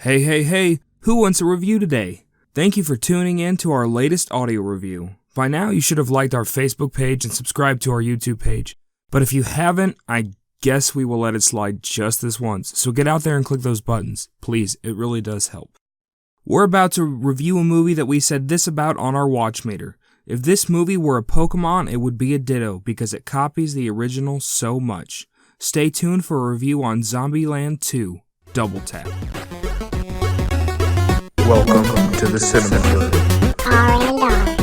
Hey, hey, hey, who wants a review today? Thank you for tuning in to our latest audio review. By now, you should have liked our Facebook page and subscribed to our YouTube page. But if you haven't, I guess we will let it slide just this once. So get out there and click those buttons. Please, it really does help. We're about to review a movie that we said this about on our watch meter. If this movie were a Pokemon, it would be a Ditto because it copies the original so much. Stay tuned for a review on Zombieland 2, Double Tap. Welcome to the Cinema Hood.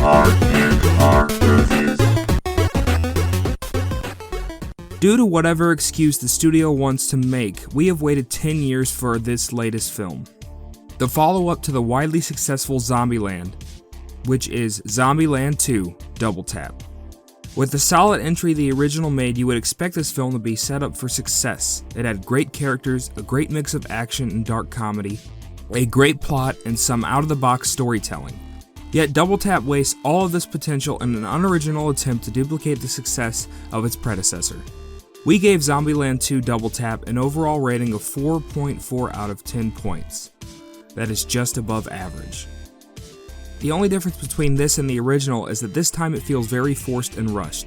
R&R movies. Due to whatever excuse the studio wants to make, we have waited 10 years for this latest film. The follow-up to the widely successful Zombieland, which is Zombieland 2, Double Tap. With the solid entry the original made, you would expect this film to be set up for success. It had great characters, a great mix of action and dark comedy, a great plot, and some out-of-the-box storytelling. Yet Double Tap wastes all of this potential in an unoriginal attempt to duplicate the success of its predecessor. We gave Zombieland 2 Double Tap an overall rating of 4.4 out of 10 points. That is just above average. The only difference between this and the original is that this time it feels very forced and rushed.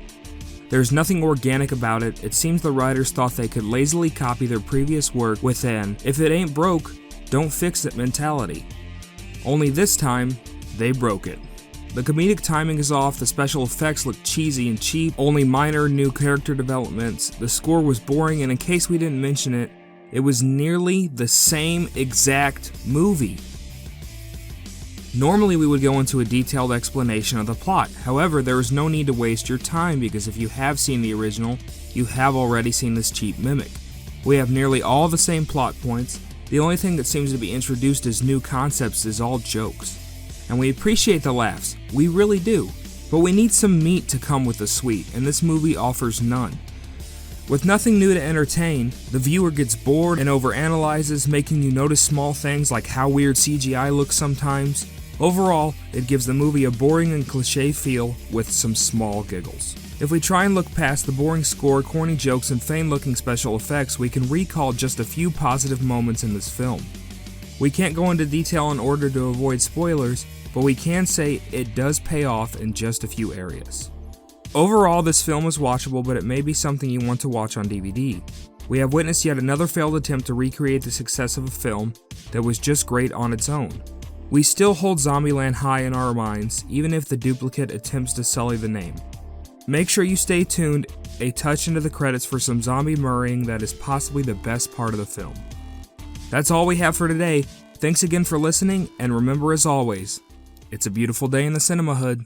There's nothing organic about it. It seems the writers thought they could lazily copy their previous work with an "if it ain't broke, don't fix it" mentality. Only this time, they broke it. The comedic timing is off, the special effects look cheesy and cheap, only minor new character developments, the score was boring, and in case we didn't mention it, it was nearly the same exact movie. Normally we would go into a detailed explanation of the plot, however there is no need to waste your time because if you have seen the original, you have already seen this cheap mimic. We have nearly all the same plot points. The only thing that seems to be introduced as new concepts is all jokes. And we appreciate the laughs, we really do. But we need some meat to come with the sweet, and this movie offers none. With nothing new to entertain, the viewer gets bored and overanalyzes, making you notice small things like how weird CGI looks sometimes. Overall, it gives the movie a boring and cliché feel with some small giggles. If we try and look past the boring score, corny jokes, and feigned-looking special effects, we can recall just a few positive moments in this film. We can't go into detail in order to avoid spoilers, but we can say it does pay off in just a few areas. Overall, this film is watchable, but it may be something you want to watch on DVD. We have witnessed yet another failed attempt to recreate the success of a film that was just great on its own. We still hold Zombieland high in our minds, even if the duplicate attempts to sully the name. Make sure you stay tuned a touch into the credits for some zombie murraying that is possibly the best part of the film. That's all we have for today. Thanks again for listening, and remember as always, it's a beautiful day in the cinema hood.